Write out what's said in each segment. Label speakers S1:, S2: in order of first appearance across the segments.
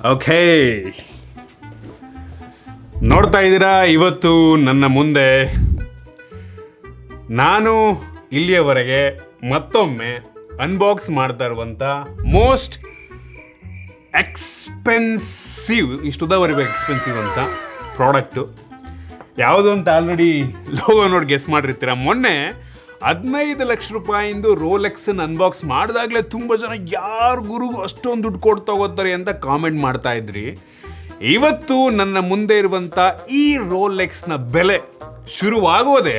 S1: Okay, ನೋಡ್ತಾ ಇದ್ದೀರಾ ಇವತ್ತು ನನ್ನ ಮುಂದೆ ನಾನು ಇಲ್ಲಿಯವರೆಗೆ ಮತ್ತೊಮ್ಮೆ ಅನ್ಬಾಕ್ಸ್ ಮಾಡ್ತಾ ಇರುವಂಥ ಮೋಸ್ಟ್ ಎಕ್ಸ್ಪೆನ್ಸಿವ್, ಇಷ್ಟುದವರೆಗೂ ಎಕ್ಸ್ಪೆನ್ಸಿವ್ ಅಂತ ಪ್ರಾಡಕ್ಟು ಯಾವುದು ಅಂತ ಆಲ್ರೆಡಿ ಲೋಗೋ ನೋಡಿ ಗೆಸ್ ಮಾಡಿರ್ತೀರ. ಮೊನ್ನೆ 15 ಲಕ್ಷ ರೂಪಾಯಿಂದು ರೋಲೆಕ್ಸನ್ನು ಅನ್ಬಾಕ್ಸ್ ಮಾಡಿದಾಗಲೇ ತುಂಬ ಜನ ಯಾರು ಗುರುಗೂ ಅಷ್ಟೊಂದು ದುಡ್ಡು ಕೊಟ್ಟು ತಗೋತಾರೆ ಅಂತ ಕಾಮೆಂಟ್ ಮಾಡ್ತಾ ಇದ್ರಿ. ಇವತ್ತು ನನ್ನ ಮುಂದೆ ಇರುವಂಥ ಈ ರೋಲೆಕ್ಸ್ನ ಬೆಲೆ ಶುರುವಾಗೋದೆ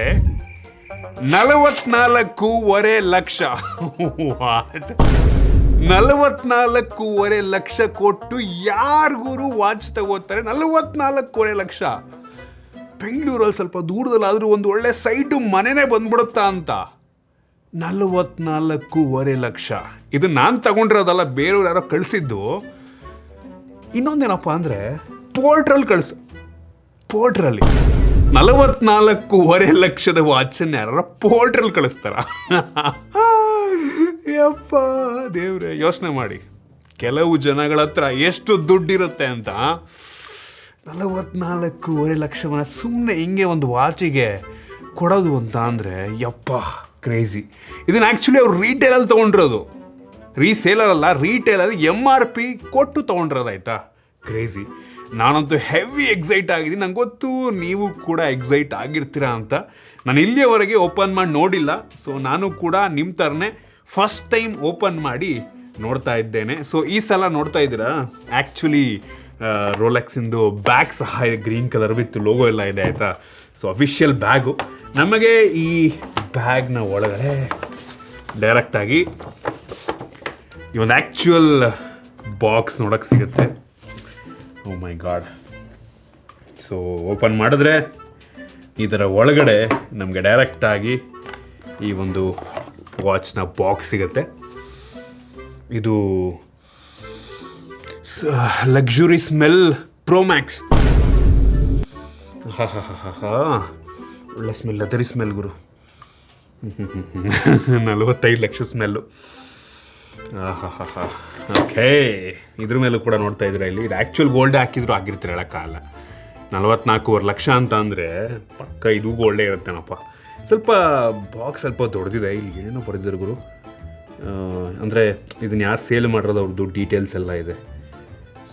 S1: 44.5 ಲಕ್ಷ. 44.5 ಲಕ್ಷ ಕೊಟ್ಟು ಯಾರಿಗೂ ವಾಚ್ ತಗೋತಾರೆ? 44.5 ಲಕ್ಷ. ಬೆಂಗಳೂರಲ್ಲಿ ಸ್ವಲ್ಪ ದೂರದಲ್ಲಾದರೂ ಒಂದು ಒಳ್ಳೆ ಸೈಟು ಮನೆನೇ ಬಂದ್ಬಿಡುತ್ತಾ ಅಂತ 44.5 ಲಕ್ಷ. ಇದು ನಾನು ತಗೊಂಡಿರೋದಲ್ಲ, ಬೇರೆಯವ್ರು ಯಾರೋ ಕಳಿಸಿದ್ದು. ಇನ್ನೊಂದೇನಪ್ಪ ಅಂದರೆ ಪೋರ್ಟ್ರಲ್ಲಿ 44.5 ಲಕ್ಷದ ವಾಚನ್ನು ಯಾರು ಪೋರ್ಟ್ರಲ್ಲಿ ಕಳಿಸ್ತಾರ? ಯಪ್ಪ ದೇವ್ರೆ, ಯೋಚನೆ ಮಾಡಿ ಕೆಲವು ಜನಗಳ ಹತ್ರ ಎಷ್ಟು ದುಡ್ಡಿರುತ್ತೆ ಅಂತ. 44.5 ಲಕ್ಷವನ್ನ ಸುಮ್ಮನೆ ಹಿಂಗೆ ಒಂದು ವಾಚಿಗೆ ಕೊಡೋದು ಅಂತ ಅಂದರೆ ಯಪ್ಪ ಕ್ರೇಜಿ. ಇದನ್ನು ಆ್ಯಕ್ಚುಲಿ ಅವ್ರು ರೀಟೇಲಲ್ಲಿ ತೊಗೊಂಡಿರೋದು, ರೀಸೇಲಲ್ಲ, ರೀಟೇಲಲ್ಲಿ MRP ಕೊಟ್ಟು ತೊಗೊಂಡಿರೋದಾಯ್ತಾ. ಕ್ರೇಜಿ. ನಾನಂತೂ ಹೆವಿ ಎಕ್ಸೈಟ್ ಆಗಿದ್ದೀನಿ. ನಂಗೆ ಗೊತ್ತು ನೀವು ಕೂಡ ಎಕ್ಸೈಟ್ ಆಗಿರ್ತೀರಾ ಅಂತ. ನಾನು ಇಲ್ಲಿಯವರೆಗೆ ಓಪನ್ ಮಾಡಿ ನೋಡಿಲ್ಲ, ಸೊ ನಾನು ಕೂಡ ನಿಮ್ಮ ಥರನೇ ಫಸ್ಟ್ ಟೈಮ್ ಓಪನ್ ಮಾಡಿ ನೋಡ್ತಾ ಇದ್ದೇನೆ. ಸೊ ಈ ಸಲ ನೋಡ್ತಾ ಇದ್ದೀರಾ, ಆ್ಯಕ್ಚುಲಿ ರೋಲೆಕ್ಸಿಂದು ಬ್ಯಾಗ್ ಸಹ ಗ್ರೀನ್ ಕಲರ್ ವಿತ್ ಲೋಗೋ ಎಲ್ಲ ಇದೆ ಆಯಿತಾ. So official bag. ನಮಗೆ ಈ ಬ್ಯಾಗ್ನ ಒಳಗಡೆ ಡೈರೆಕ್ಟಾಗಿ ಈ ಒಂದು ಆ್ಯಕ್ಚುಯಲ್ ಬಾಕ್ಸ್ ನೋಡೋಕ್ಕೆ ಸಿಗುತ್ತೆ. ಓ ಮೈ ಗಾಡ್. ಸೊ ಓಪನ್ ಮಾಡಿದ್ರೆ ಇದರ ಒಳಗಡೆ ನಮಗೆ ಡೈರೆಕ್ಟಾಗಿ ಈ ಒಂದು ವಾಚ್ನ ಬಾಕ್ಸ್ ಸಿಗುತ್ತೆ. ಇದು ಲಕ್ಸುರಿ ಸ್ಮೆಲ್ ಪ್ರೋಮ್ಯಾಕ್ಸ್. ಒಳ್ಳೆ ಸ್ಮೆಲ್, ಅದರಿ ಸ್ಮೆಲ್ ಗುರು. 45 ಲಕ್ಷ ಸ್ಮೆಲ್ಲು. ಓಕೆ, ಇದ್ರ ಮೇಲೂ ಕೂಡ ನೋಡ್ತಾ ಇದ್ದೀರಾ ಇಲ್ಲಿ. ಇದು ಆ್ಯಕ್ಚುಲ್ ಗೋಲ್ಡ್ ಹಾಕಿದ್ರು ಆಗಿರ್ತೀರ ಹೇಳೋಕ್ಕಾಗಲ್ಲ. 44.5 ಲಕ್ಷ ಅಂತ ಅಂದರೆ ಪಕ್ಕ ಇದು ಗೋಲ್ಡೇ ಇರುತ್ತೇನಪ್ಪ. ಸ್ವಲ್ಪ ಬಾಕ್ಸ್ ಸ್ವಲ್ಪ ದೊಡ್ಡದಿದೆ. ಇಲ್ಲಿ ಏನೇನೋ ಬರೆದಿದ್ರು ಗುರು. ಅಂದರೆ ಇದನ್ನು ಯಾರು ಸೇಲ್ ಮಾಡಿರೋದು ಅವ್ರದ್ದು ಡೀಟೇಲ್ಸ್ ಎಲ್ಲ ಇದೆ.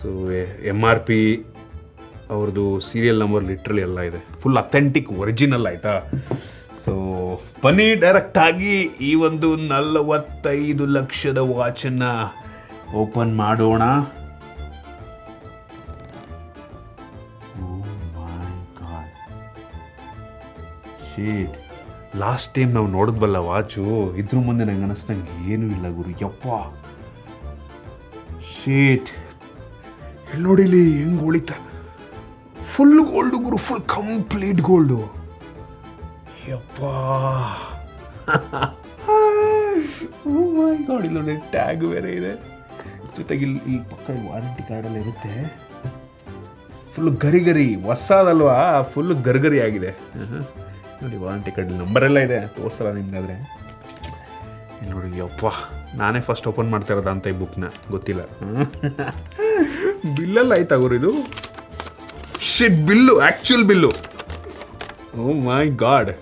S1: ಸೊ MRP ಅವ್ರದ್ದು ಸೀರಿಯಲ್ ನಂಬರ್ ಲಿಟ್ರಲಿ ಎಲ್ಲ ಇದೆ. ಫುಲ್ ಅಥೆಂಟಿಕ್ ಒರಿಜಿನಲ್ ಆಯಿತಾ. ಸೊ ಬನ್ನಿ ಡೈರೆಕ್ಟಾಗಿ ಈ ಒಂದು 45 ಲಕ್ಷದ ವಾಚನ್ನು ಓಪನ್ ಮಾಡೋಣ. ಶೀಟ್, ಲಾಸ್ಟ್ ಟೈಮ್ ನಾವು ನೋಡಿದ್ವಲ್ಲ ವಾಚು, ಇದ್ರ ಮುಂದೆ ನಂಗೆ ಅನ್ನಿಸ್ದಂಗೆ ಏನೂ ಇಲ್ಲ ಗುರು. ಯಪ್ಪ ಶೀಟ್, ಇಲ್ಲಿ ನೋಡಿಲಿ ಹೆಂಗೆ ಹೊಳಿತ. ಫುಲ್ ಗೋಲ್ಡು ಗುರು, ಫುಲ್ ಕಂಪ್ಲೀಟ್ ಗೋಲ್ಡು. ಯಪ್ಪ ನೋಡಿ ನೋಡಿ, ಟ್ಯಾಗ್ ಬೇರೆ ಇದೆ ಜೊತೆಗೆ. ಇಲ್ಲಿ ಪಕ್ಕ ವಾರಂಟಿ ಕಾರ್ಡಲ್ಲಿ ಇರುತ್ತೆ. ಫುಲ್ಲು ಗರಿ ಹೊಸದಲ್ವಾ, ಫುಲ್ಲು ಗರಿ ಆಗಿದೆ ನೋಡಿ. ವಾರಂಟಿ ಕಾರ್ಡ್ ನಂಬರೆಲ್ಲ ಇದೆ, ತೋರಿಸಲ್ಲ ನಿಮ್ಗಾದರೆ. ಇಲ್ಲಿ ನೋಡಿ ಯಪ್ಪ, ನಾನೇ ಫಸ್ಟ್ ಓಪನ್ ಮಾಡ್ತಾ ಇರೋದ ಅಂತ ಈ ಬುಕ್ನ, ಗೊತ್ತಿಲ್ಲ. ಬಿಲ್ಲಲ್ಲ ಆಯ್ತಾ ಗುರು ಇದು? ಶಿಟ್, bill, actual bill. O my god.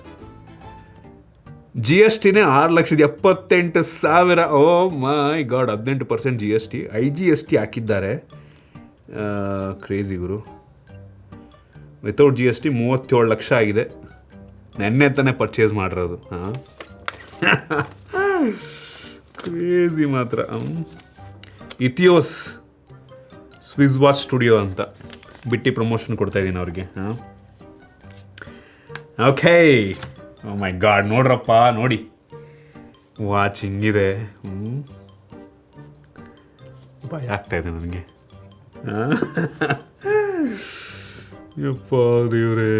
S1: GSTನೇ 6,78,000. O my god, 18% GST, IGST ಹಾಕಿದ್ದಾರೆ. ಕ್ರೇಜಿ ಗುರು. ವಿತೌಟ್ GST 37 ಲಕ್ಷ ಆಗಿದೆ. ನೆನ್ನೆ ತಾನೇ ಪರ್ಚೇಸ್ ಮಾಡಿರೋದು. ಹಾಂ, ಕ್ರೇಜಿ ಮಾತ್ರ. ಇಥಿಯೋಸ್ ಸ್ವಿಸ್ ವಾಚ್ ಸ್ಟುಡಿಯೋ ಅಂತ ಬಿಟ್ಟು ಪ್ರಮೋಷನ್ ಕೊಡ್ತಾ ಇದ್ದೀನಿ ಅವ್ರಿಗೆ. ಹಾಂ, ಓಕೆ. ಓ ಮೈ ಗಾಡ್, ನೋಡ್ರಪ್ಪ ನೋಡಿ, ವಾಚ್ ಹಿಂಗಿದೆ. ಭಯ ಆಗ್ತಾ ಇದೆ ನನಗೆ. ಯಪ್ಪ ದೇವ್ರೆ,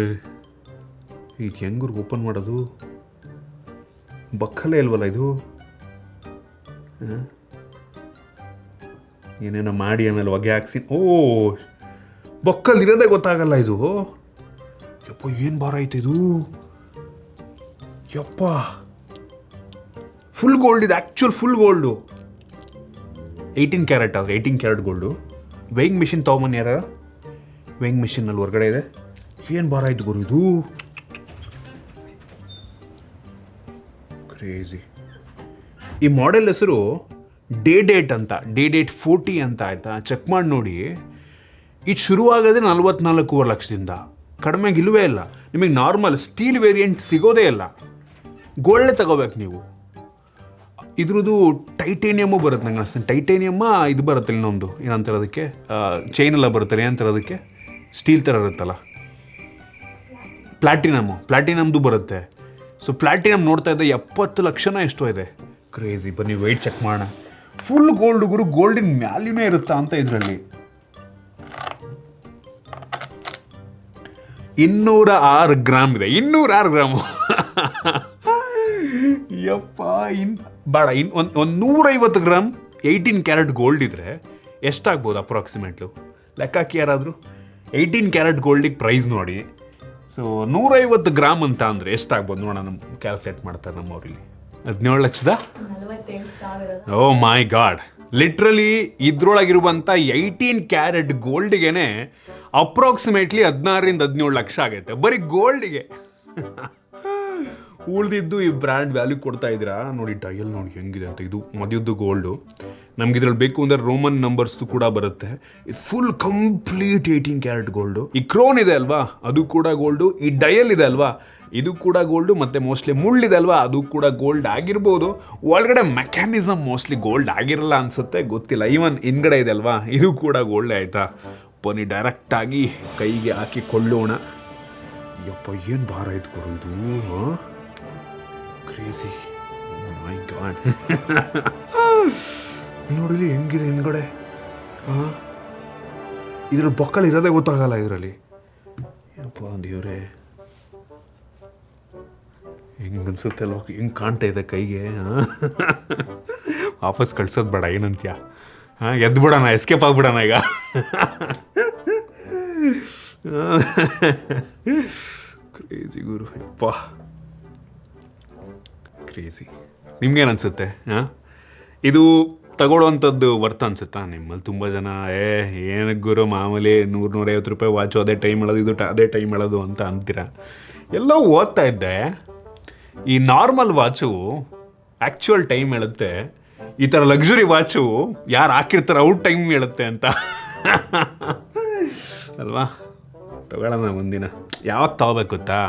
S1: ಇದು ಹೆಂಗ್ರು ಓಪನ್ ಮಾಡೋದು? ಬಕ್ಕಲೇ ಇಲ್ವಲ್ಲ ಇದು. ಏನೇನೋ ಮಾಡಿ ಆಮೇಲೆ ಹೊಗೆ ಹಾಕ್ಸಿ. ಓ, ಬಕ್ಕಲ್ಲಿರೋದೇ ಗೊತ್ತಾಗಲ್ಲ ಇದು. ಯಪ್ಪ ಏನು ಭಾರ ಐತೆ ಇದು. ಯಪ್ಪ, ಫುಲ್ ಗೋಲ್ಡ್ ಇದು. Actual full gold. 18 ಕ್ಯಾರೆಟ್ ಆದರೆ 18 ಕ್ಯಾರೆಟ್ ಗೋಲ್ಡು. ವೇಯಿಂಗ್ ಮಿಷಿನ್ ತೊಗೊಂಬನ್ನಿ ಯಾರು. ವೇಯಿಂಗ್ ಮಿಷಿನಲ್ಲಿ ಹೊರಗಡೆ ಇದೆ. ಏನು ಭಾರ ಆಯ್ತು ಗುರು ಇದು, ಕ್ರೇಜಿ. ಈ ಮಾಡೆಲ್ ಹೆಸರು ಡೇಟ್ ಅಂತ, ಡೇಟ್ 40 ಅಂತ ಆಯಿತಾ. ಚೆಕ್ ಮಾಡಿ ನೋಡಿ, ಇದು ಶುರುವಾಗೋದೇ 44.5 ಲಕ್ಷದಿಂದ. ಕಡಿಮೆಗೆ ಇಲ್ಲವೇ ಇಲ್ಲ. ನಿಮಗೆ ನಾರ್ಮಲ್ ಸ್ಟೀಲ್ ವೇರಿಯಂಟ್ ಸಿಗೋದೇ ಇಲ್ಲ. ಗೋಲ್ಡೇ ತಗೋಬೇಕು ನೀವು. ಇದ್ರದ್ದು ಟೈಟೇನಿಯಮ್ಮು ಬರುತ್ತೆ ನಂಗೆ ಅನಿಸ್ತೀನಿ. ಟೈಟೇನಿಯಮ್ಮ ಇದು ಬರುತ್ತೆ ಇನ್ನೊಂದು, ಏನಂತಾರೆ ಅದಕ್ಕೆ, ಚೈನೆಲ್ಲ ಬರುತ್ತಲ್ಲ, ಏನಂತಾರೆ ಅದಕ್ಕೆ, ಸ್ಟೀಲ್ ಥರ ಇರುತ್ತಲ್ಲ, ಪ್ಲಾಟಿನಮ್ದು ಬರುತ್ತೆ. ಸೊ ಪ್ಲಾಟಿನಮ್ ನೋಡ್ತಾ ಇದ್ದೆ 70 ಲಕ್ಷನ ಎಷ್ಟೋ ಇದೆ. ಕ್ರೇಜಿ. ಬನ್ನಿ ವೆಯ್ಟ್ ಚೆಕ್ ಮಾಡೋಣ. ಫುಲ್ ಗೋಲ್ಡ್ ಗುರು, ಗೋಲ್ಡಿನ ವ್ಯಾಲ್ಯೂನೇ ಇರುತ್ತಾ ಅಂತ ಇದರಲ್ಲಿ. 206 ಗ್ರಾಮ್ ಇದೆ. 206 ಗ್ರಾಮು ಯಪ್ಪ. ಬೇಡ, ಒಂದು 150 ಗ್ರಾಮ್ 18 ಕ್ಯಾರೆಟ್ ಗೋಲ್ಡ್ ಇದ್ದರೆ ಎಷ್ಟಾಗ್ಬೋದು ಅಪ್ರಾಕ್ಸಿಮೇಟ್ಲು? ಲೆಕ್ಕಾಕಿ ಯಾರಾದರೂ. 18 ಕ್ಯಾರೆಟ್ ಗೋಲ್ಡಿಗೆ ಪ್ರೈಸ್ ನೋಡಿ. ಸೊ 150 ಗ್ರಾಮ್ ಅಂತ ಅಂದರೆ ಎಷ್ಟಾಗ್ಬೋದು ನೋಡೋಣ. ನಮ್ಮ ಕ್ಯಾಲ್ಕುಲೇಟ್ ಮಾಡ್ತಾರೆ ನಮ್ಮವ್ರಿಗೆ. 17 ಲಕ್ಷದ, ಓ ಮೈ ಗಾಡ್. ಲಿಟ್ರಲಿ ಇದ್ರೊಳಗಿರುವಂಥ 18 ಕ್ಯಾರೆಟ್ ಗೋಲ್ಡಿಗೆ ಅಪ್ರಾಕ್ಸಿಮೇಟ್ಲಿ 16ರಿಂದ 17 ಲಕ್ಷ ಆಗೈತೆ ಬರೀ ಗೋಲ್ಡಿಗೆ. ಉಳಿದಿದ್ದು ಈ ಬ್ರ್ಯಾಂಡ್ ವ್ಯಾಲ್ಯೂ ಕೊಡ್ತಾ ಇದ್ದೀರಾ ನೋಡಿ. ಡಯಲ್ ನೋಡಿ ಹೆಂಗಿದೆ ಅಂತ. ಇದು ಮದುವೆದ್ದು ಗೋಲ್ಡು. ನಮ್ಗೆ ಇದ್ರಲ್ಲಿ ಬೇಕು ಅಂದರೆ ರೋಮನ್ ನಂಬರ್ಸ್ದು ಕೂಡ ಬರುತ್ತೆ. ಇದು ಫುಲ್ ಕಂಪ್ಲೀಟ್ 18 ಕ್ಯಾರೆಟ್ ಗೋಲ್ಡು. ಈ ಕ್ರೋನ್ ಇದೆ ಅಲ್ವಾ, ಅದು ಕೂಡ ಗೋಲ್ಡು. ಈ ಡಯಲ್ ಇದೆ ಅಲ್ವಾ, ಇದು ಕೂಡ ಗೋಲ್ಡು. ಮತ್ತು ಮೋಸ್ಟ್ಲಿ ಮುಳ್ಳಿದೆ ಅಲ್ವಾ, ಅದು ಕೂಡ ಗೋಲ್ಡ್ ಆಗಿರ್ಬೋದು. ಒಳಗಡೆ ಮೆಕ್ಯಾನಿಸಮ್ ಮೋಸ್ಟ್ಲಿ ಗೋಲ್ಡ್ ಆಗಿರಲ್ಲ ಅನಿಸುತ್ತೆ, ಗೊತ್ತಿಲ್ಲ. ಈವನ್ ಹಿಂದ್ಗಡೆ ಇದೆ ಅಲ್ವಾ, ಇದು ಕೂಡ ಗೋಲ್ಡೇ ಆಯಿತಾ. ಬನ್ನಿ ಡೈರೆಕ್ಟಾಗಿ ಕೈಗೆ ಹಾಕಿ ಕೊಳ್ಳೋಣ. ಯಪ್ಪ ಏನು ಭಾರ ಆಯ್ತು ಕೊಡು ಇದು. ಕ್ರೇಜಿ, ಮೈ ಗಾಡ್. ನೋಡಿಲಿ ಹೆಂಗಿದೆ ಹಿಂದ್ಗಡೆ. ಇದ್ರಲ್ಲಿ ಬೊಕ್ಕಲ್ಲಿ ಇರೋದೇ ಗೊತ್ತಾಗಲ್ಲ ಇದರಲ್ಲಿ. ಯಪ್ಪ ದೇವ್ರೆ, ಹೆಂಗೆ ಅನ್ಸುತ್ತೆ ಅಲ್ವ, ಹೆಂಗೆ ಕಾಣ್ತಾ ಇದೆ ಕೈಗೆ. ವಾಪಸ್ ಕಳ್ಸೋದು ಬೇಡ, ಏನಂತ್ಯ? ಎದ್ದು ಬಿಡೋಣ, ಎಸ್ಕೇಪ್ ಆಗಿಬಿಡೋಣ ಈಗ. ಕ್ರೇಜಿ ಗುರು, ಯಪ್ಪ ಕ್ರೇಜಿ. ನಿಮ್ಗೇನು ಅನಿಸುತ್ತೆ? ಇದು ತಗೊಳ್ಳೋವಂಥದ್ದು ವರ್ತ್ ಅನಿಸುತ್ತಾ ನಿಮ್ಮಲ್ಲಿ? ತುಂಬ ಜನ ಏನಕ್ಕೆ ಗುರು ಮಾಮೂಲಿ 100-150 ರೂಪಾಯಿ ವಾಚು ಅದೇ ಟೈಮ್ ಹೇಳೋದು, ಇದು ಅದೇ ಟೈಮ್ ಹೇಳೋದು ಅಂತ ಅಂತೀರ. ಎಲ್ಲೋ ಓದ್ತಾ ಇದ್ದೆ, ಈ ನಾರ್ಮಲ್ ವಾಚು ಆ್ಯಕ್ಚುಯಲ್ ಟೈಮ್ ಹೇಳುತ್ತೆ, ಈ ಥರ ಲಕ್ಸುರಿ ವಾಚು ಯಾರು ಹಾಕಿರ್ತಾರೆ ಅವ್ರ ಟೈಮ್ ಹೇಳುತ್ತೆ ಅಂತ ಅಲ್ವಾ? ತಗೊಳ್ಳೋಣ ಒಂದಿನ. ಯಾವಾಗ ತಗೋಬೇಕು ಗೊತ್ತಾ?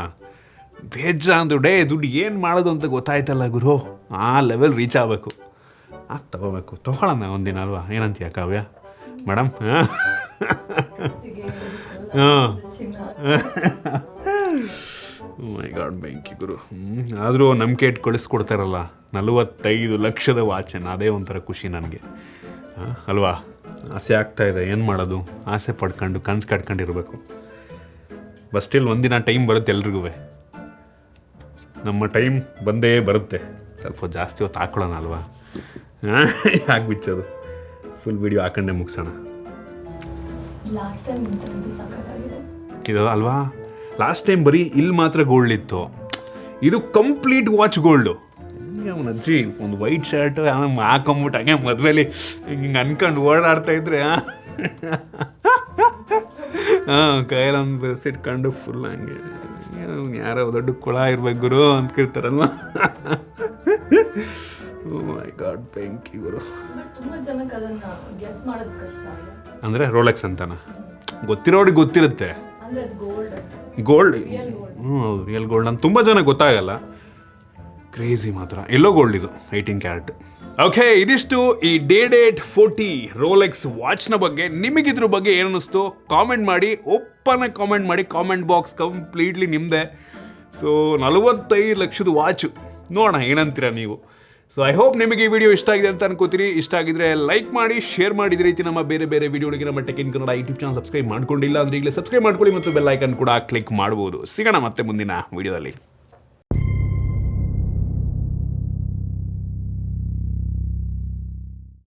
S1: ಬೇಜಾನ್ ದುಡ್ಡು ಏನು ಮಾಡೋದು ಅಂತ ಗೊತ್ತಾಯ್ತಲ್ಲ ಗುರು, ಆ ಲೆವೆಲ್ ರೀಚ್ ಆಗಬೇಕು. ತಗೋಬೇಕು, ತಗೊಳ್ಳೋಣ ಒಂದಿನ ಅಲ್ವಾ? ಏನಂತೀಯ ಕಾವ್ಯ ಮೇಡಮ್? ಮೈ ಗಾಡ್, ಬೆಂಕಿ ಗುರು. ಆದರೂ ನಂಬಿಕೆ ಇಟ್ಟು ಕಳಿಸ್ಕೊಡ್ತಾರಲ್ಲ 45 ಲಕ್ಷದ ವಾಚನ್ನು, ಅದೇ ಒಂಥರ ಖುಷಿ ನನಗೆ ಅಲ್ವಾ? ಆಸೆ ಆಗ್ತಾಯಿದೆ, ಏನು ಮಾಡೋದು? ಆಸೆ ಪಡ್ಕೊಂಡು ಕನ್ಸು ಕಟ್ಕೊಂಡಿರ್ಬೇಕು. ಬಟ್ ಸ್ಟಿಲ್ ಒಂದಿನ ಟೈಮ್ ಬರುತ್ತೆ ಎಲ್ರಿಗೂ. ನಮ್ಮ ಟೈಮ್ ಬಂದೇ ಬರುತ್ತೆ. ಸ್ವಲ್ಪ ಜಾಸ್ತಿ ಹೊತ್ತು ಹಾಕೊಳ್ಳೋಣ ಅಲ್ವಾ? ಯಾಕೆ ಬಿಚ್ಚೋದು? ಫುಲ್ ವಿಡಿಯೋ ಹಾಕೊಂಡೆ ಮುಗಿಸೋಣ. ಇದು ಅಲ್ವಾ ಲಾಸ್ಟ್ ಟೈಮ್ ಬರೀ ಇಲ್ಲಿ ಮಾತ್ರ ಗೋಲ್ಡ್ ಇತ್ತು, ಇದು ಕಂಪ್ಲೀಟ್ ವಾಚ್ ಗೋಲ್ಡು. ಅವನ ಅಜ್ಜಿ ಒಂದು ವೈಟ್ ಶರ್ಟು ಹಾಕೊಂಬಿಟ್ಟು ಹಂಗೆ ಮದುವೆಲಿ ಹಿಂಗೆ ಅನ್ಕೊಂಡು ಓಡಾಡ್ತಾ ಇದ್ರೆ ಕೈಯಲ್ಲೊಂದು ಬೆರೆಸಿಟ್ಕೊಂಡು ಫುಲ್ ಹಂಗೆ ಯಾರೋ ದೊಡ್ಡ ಕೊಳ ಇರ್ಬೇಕು ಗುರು ಅಂತಿರ್ತಾರಲ್ವ. ಮೈ ಗಾಡ್, ಬೆಂಕಿ ಗುರು. ಅಂದರೆ ರೋಲೆಕ್ಸ್ ಅಂತಾನ? ಗೊತ್ತಿರೋರಿಗೆ ಗೊತ್ತಿರುತ್ತೆ ಗೋಲ್ಡ್. ಹೌದು, ರಿಯಲ್ ಗೋಲ್ಡ್ ಅಂತ ತುಂಬ ಜನ ಗೊತ್ತಾಗಲ್ಲ. ಕ್ರೇಜಿ ಮಾತ್ರ. ಎಲ್ಲೋ ಗೋಲ್ಡ್ ಇದು 18 ಕ್ಯಾರೆಟ್. ಓಕೆ, ಇದಿಷ್ಟು ಈ ಡೇಟ್ 40 ರೋಲೆಕ್ಸ್ ವಾಚ್ನ ಬಗ್ಗೆ. ನಿಮಗಿದ್ರ ಬಗ್ಗೆ ಏನು ಅನ್ನಿಸ್ತು ಕಾಮೆಂಟ್ ಮಾಡಿ, ಓಪನ್ನಾಗಿ ಕಾಮೆಂಟ್ ಮಾಡಿ. ಕಾಮೆಂಟ್ ಬಾಕ್ಸ್ ಕಂಪ್ಲೀಟ್ಲಿ ನಿಮ್ಮದೇ. ಸೊ 45 ಲಕ್ಷದ ವಾಚು ನೋಡೋಣ ಏನಂತೀರ ನೀವು. ಸೊ ಐ ಹೋಪ್ ನಿಮಗೆ ಈ ವಿಡಿಯೋ ಇಷ್ಟ ಆಗಿದೆ ಅಂತ ಅನ್ಕೋತೀರಿ. ಇಷ್ಟ ಆಗಿದ್ರೆ ಲೈಕ್ ಮಾಡಿ, ಶೇರ್ ಮಾಡಿ. ಇದೇ ರೀತಿ ನಮ್ಮ ಬೇರೆ ಬೇರೆ ವಿಡಿಯೋಗಳಿಗೆ ನಮ್ಮ tech in Kannada YouTube channel subscribe ಮಾಡ್ಕೊಂಡಿಲ್ಲ ಅಂದರೆ ಈಗಲೇ ಸಬ್ಸ್ಕ್ರೈಬ್ ಮಾಡ್ಕೊಳ್ಳಿ ಮತ್ತು ಬೆಲ್ ಐಕನ್ ಕೂಡ ಕ್ಲಿಕ್ ಮಾಡ್ಬೋದು. ಸಿಗೋಣ ಮತ್ತೆ ಮುಂದಿನ ವಿಡಿಯೋದಲ್ಲಿ.